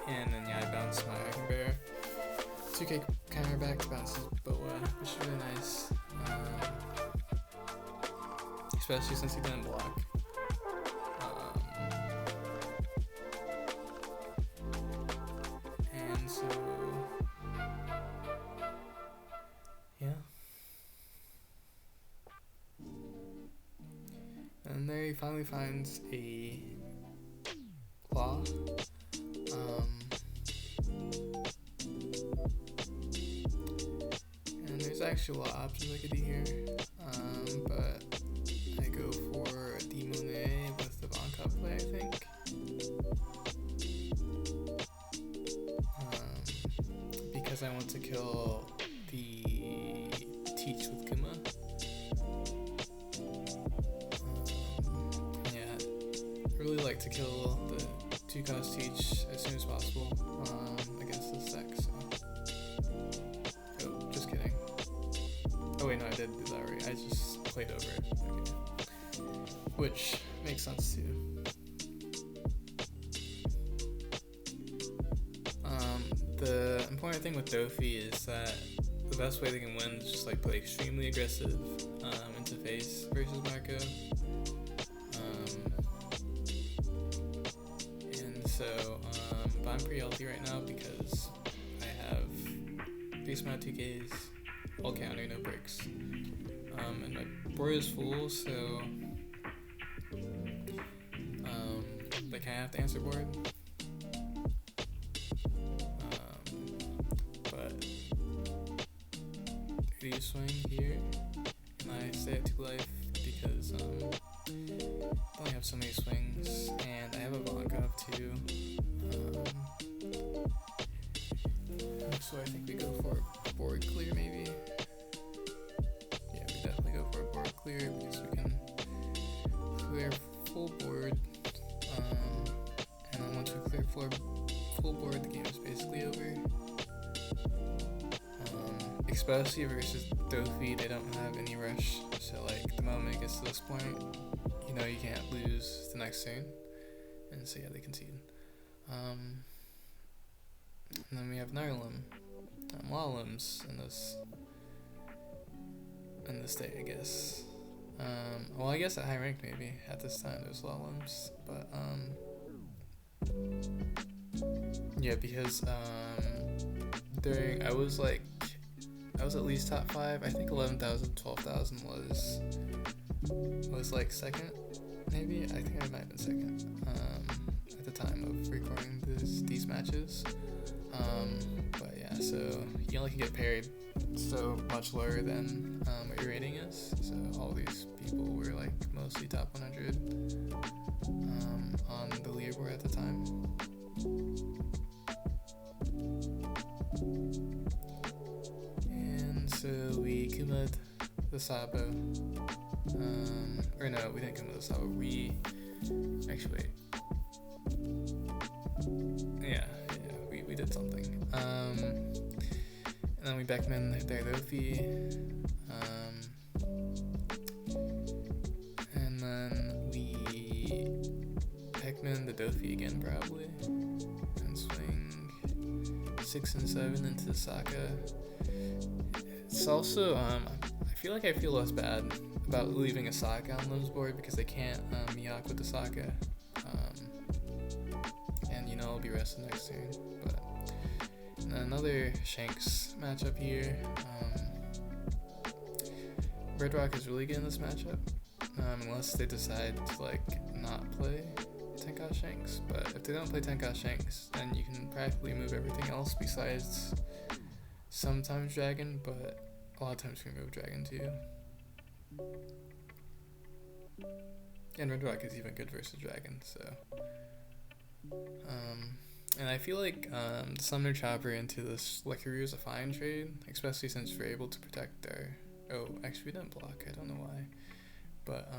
And then yeah, I bounced my Hiding Bear. 2k counter back to bounce his Boa, which is really nice. Especially since he didn't block. And so yeah. And there he finally finds a claw. And there's actually a lot of options I could do here. But I go for a Demone with the Von play, I think. Because I want to kill the Teach with Kuma. Yeah, really like to kill the 2-cost Teach as soon as possible against this deck. So. Oh, just kidding. Oh wait, no, I did do that right. I just played over it. Okay. Which makes sense too. The important thing with Dofi is that the best way they can win is just like play extremely aggressive into face versus Marco. And so, but I'm pretty healthy right now because I have decent amount of 2Ks, all counter, no breaks. And my board is full, so like I have to answer board. But you swing here, and I stay at 2 life because I only have so many swings, and I have a Volkov too. So I think we go for board clear maybe. Yeah, we definitely go for a board clear because we can clear full board. And then once we clear full board, the game is basically over. Especially versus Dofi, they don't have any rush. So like the moment it gets to this point, you know you can't lose the next turn. And so yeah, they concede. And then we have Narlim. A lot of limbs in this day, I guess. Well, I guess at high rank maybe at this time there's a lot of limbs, but yeah, because I was at least top 5. I think 11,000, 12,000 was like second, maybe. I think I might have been second at the time of recording these matches. But yeah, so you only can get parried so much lower than what your rating is. So all these people were like mostly top 100 on the leaderboard at the time. And so we Kuma'd the Sabo. Or no, we didn't Kuma the Sabo. We actually wait. Yeah, we did something. And then we Beckman their Dofi. And then we Beckman the Dofi again probably. And swing 6 and 7 into the Sokka. It's also I feel less bad about leaving a Sokka on Lim's board because they can't Miyok with the Sokka. And you know I'll be resting next turn. But another Shanks matchup here. Red Rock is really good in this matchup, unless they decide to like not play Tenka Shanks. But if they don't play Tenka Shanks, then you can practically move everything else besides sometimes Dragon, but a lot of times you can move Dragon too. And Red Rock is even good versus Dragon, so. And I feel like the Summoner Chopper into this Leckaroo is a fine trade, especially since we're able to protect our. Oh, actually we didn't block. I don't know why, but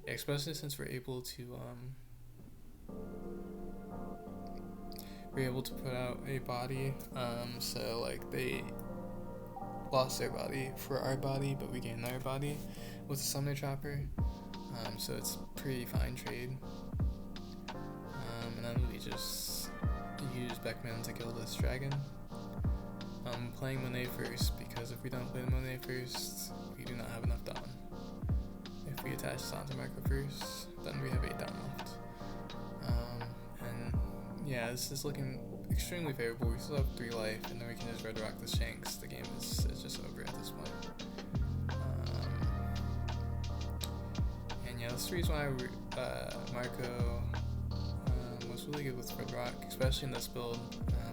yeah, especially since we're able to put out a body. So like they lost their body for our body, but we gained their body with the Summoner Chopper. So it's a pretty fine trade. And then we just use Beckman to kill this dragon. Playing Monet first, because if we don't play the Monet first, we do not have enough down. If we attach Santa Marco first, then we have 8 down left. And yeah, this is looking extremely favorable. We still have 3 life, and then we can just Red Rock the Shanks. The game is just over at this point. And yeah, that's the reason why Marco was really good with Red Rock, especially in this build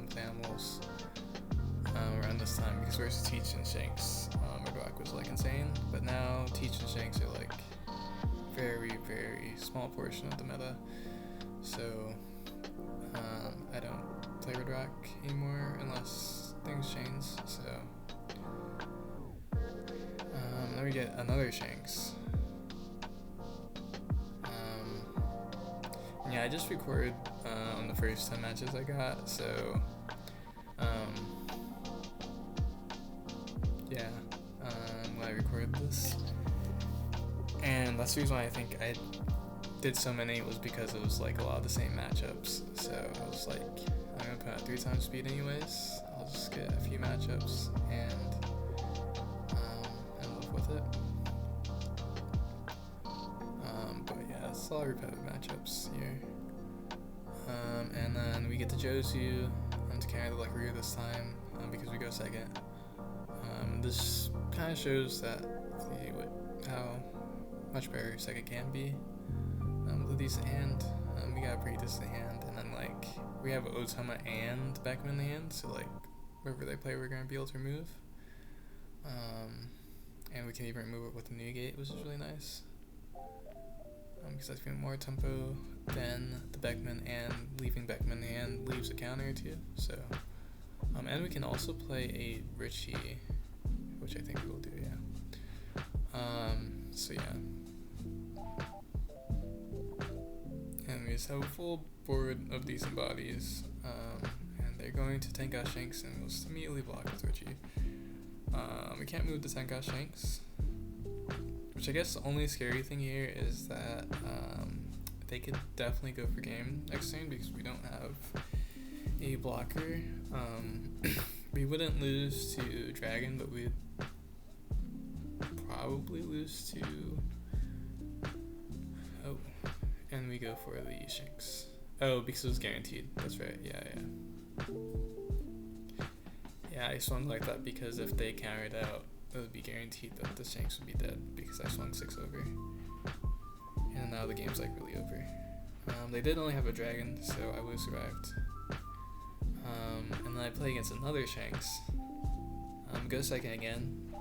with animals. Around this time, because versus Teach and Shanks, Red Rock was like insane, but now Teach and Shanks are like very, very small portion of the meta, so I don't play Red Rock anymore unless things change. So then we get another Shanks. Yeah, I just recorded on the first 10 matches I got, so yeah, when I recorded this, and that's the reason why I think I did so many was because it was like a lot of the same matchups. So I was like, I'm gonna put out 3 times speed anyways. I'll just get a few matchups and live with it. But yeah, it's a lot of repetitive matchups here. And then we get the Josu to carry the Leckaroo this time because we go second. This kind of shows that how much better second can be. With a decent hand, we got a pretty decent hand, and then like we have Otama and Beckman in the hand, so like wherever they play, we're gonna be able to remove. And we can even remove it with the new gate, which is really nice. Because that's giving more tempo than the Beckman, and leaving Beckman in the hand leaves a counter or 2. So, and we can also play a Richie, which I think we'll do, yeah. So yeah. And we just have a full board of decent bodies, and they're going to Tenka Shanks, and we'll just immediately block with Richie. We can't move the Tenka Shanks, which I guess the only scary thing here is that they could definitely go for game next turn because we don't have a blocker. We wouldn't lose to Dragon, but we'd probably lose to... Oh, and we go for the Shanks. Oh, because it was guaranteed. That's right, yeah. Yeah, I swung like that because if they countered out, it would be guaranteed that the Shanks would be dead because I swung 6 over. And now the game's like really over. They did only have a Dragon, so I would have survived. And then I play against another Shanks. Go second again.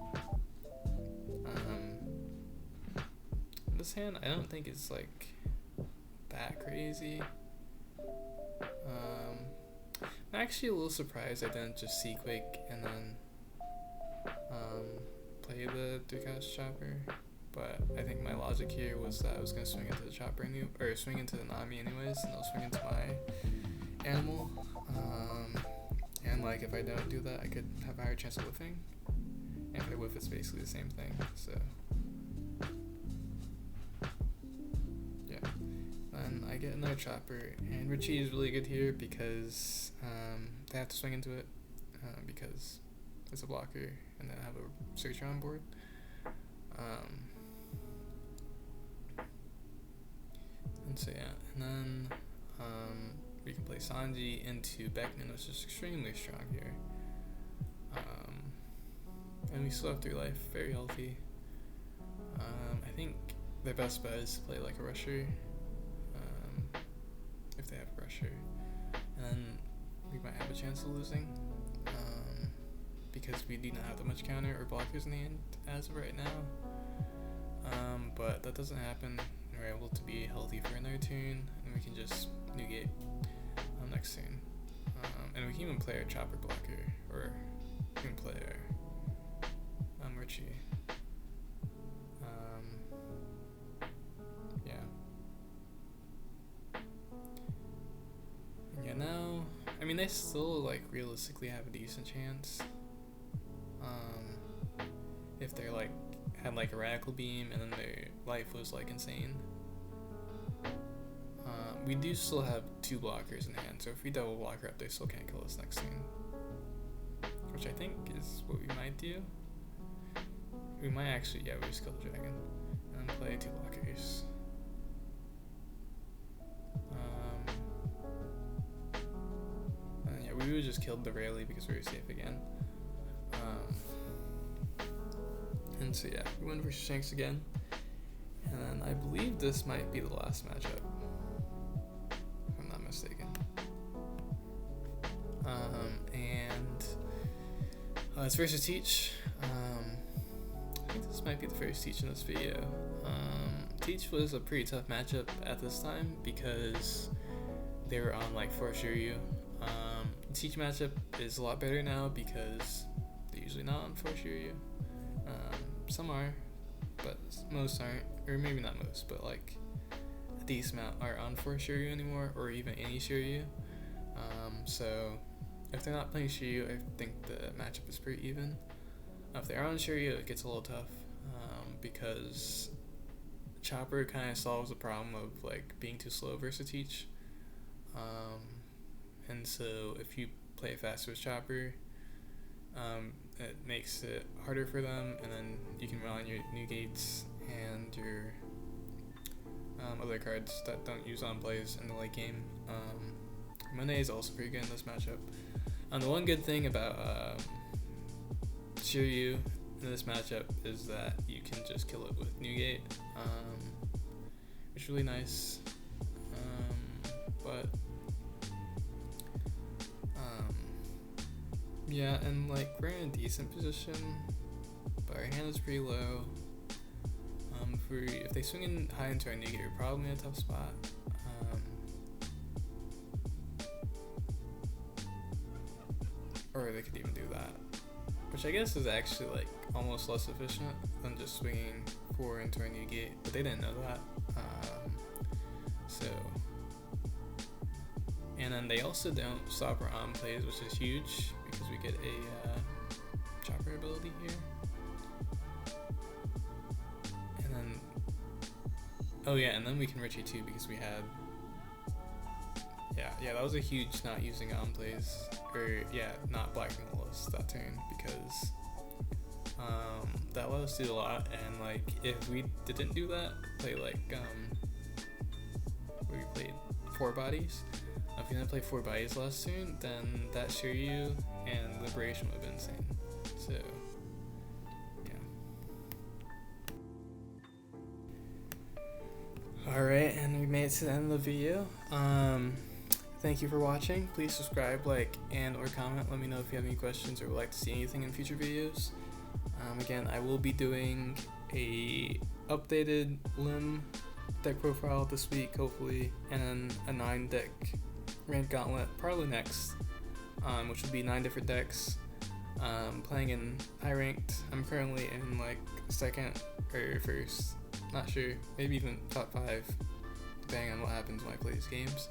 This hand I don't think is like that crazy. I'm actually a little surprised I didn't just Sequake and then play the 3-cast Chopper, but I think my logic here was that I was gonna swing into the Chopper or swing into the Nami anyways, and I'll swing into my animal. And like if I don't do that, I could have a higher chance of whiffing, and if I whiff, it's basically the same thing. So yeah, then I get another Chopper, and Richie is really good here because they have to swing into it because it's a blocker, and then I have a searcher on board. And so yeah, and then we can play Sanji into Beckman, which is extremely strong here. And we still have 3 life, very healthy. I think their best bet is to play like a rusher, if they have a rusher, and then we might have a chance of losing, because we do not have that much counter or blockers in hand as of right now. But that doesn't happen. We're able to be healthy for another turn, and we can just negate next turn. And we can even play our chopper blocker, or we can play our Richie. Yeah, now, I mean, they still, like, realistically have a decent chance. If they're, like, had, like, a radical beam and then their life was, like, insane. We do still have 2 blockers in hand, so if we double blocker up, they still can't kill us next turn. Which I think is what we might do. We might actually, yeah, we just kill the dragon. And then play 2 blockers. Yeah, we would just killed the Rayleigh because we were safe again. And so yeah, we went versus Shanks again. And then I believe this might be the last matchup, if I'm not mistaken. It's versus Teach. I think this might be the first Teach in this video. Teach was a pretty tough matchup at this time because they were on like 4 Shiryu. The Teach matchup is a lot better now because they're usually not on 4 Shiryu. Some are, but most aren't, or maybe not most, but like a decent amount aren't on 4 Shiryu anymore, or even any Shiryu. So if they're not playing Shiryu, I think the matchup is pretty even. If they're on Shiryu, it gets a little tough, because Chopper kind of solves the problem of like being too slow versus Teach. And so if you play faster with Chopper, it makes it harder for them, and then you can rely on your new gates and your other cards that don't use on plays in the late game. Monet is also pretty good in this matchup. The one good thing about Shiryu in this matchup is that you can just kill it with Newgate, which is really nice. But yeah, and like we're in a decent position, but our hand is pretty low. If they swing in high into our Newgate, we're probably in a tough spot. Or they could even do that, which I guess is actually like almost less efficient than just swinging 4 into our Newgate, but they didn't know that. And then they also don't stop our on plays, which is huge because we get a chopper ability here. And then, oh yeah, and then we can Richie too because we had, yeah, that was a huge not using on plays, or yeah, not blocking the list that turn, because that allowed us to do a lot. And like if we didn't do that, play like we played 4 bodies. If we didn't play 4 bodies last turn, then that Shiryu and Liberation would have been insane. So yeah. Alright, and we made it to the end of the video. Thank you for watching. Please subscribe, like, and or comment. Let me know if you have any questions or would like to see anything in future videos. Again, I will be doing a updated Lim deck profile this week, hopefully, and then a 9 deck ranked gauntlet probably next, which would be 9 different decks. Playing in high ranked. I'm currently in like 2nd or 1st, not sure, maybe even top 5, depending on what happens when I play these games.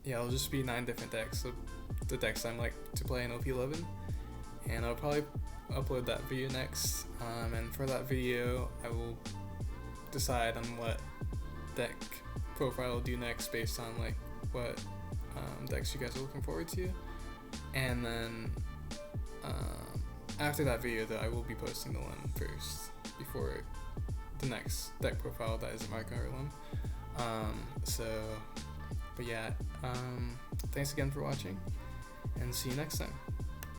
Yeah, it'll just be 9 different decks, so the decks I'm like to play in OP11, and I'll probably upload that video next. And for that video, I will decide on what deck profile I'll do next based on like what decks you guys are looking forward to, and then after that video, though, I will be posting the one first before the next deck profile that isn't Marco or Lim. But yeah, thanks again for watching, and see you next time.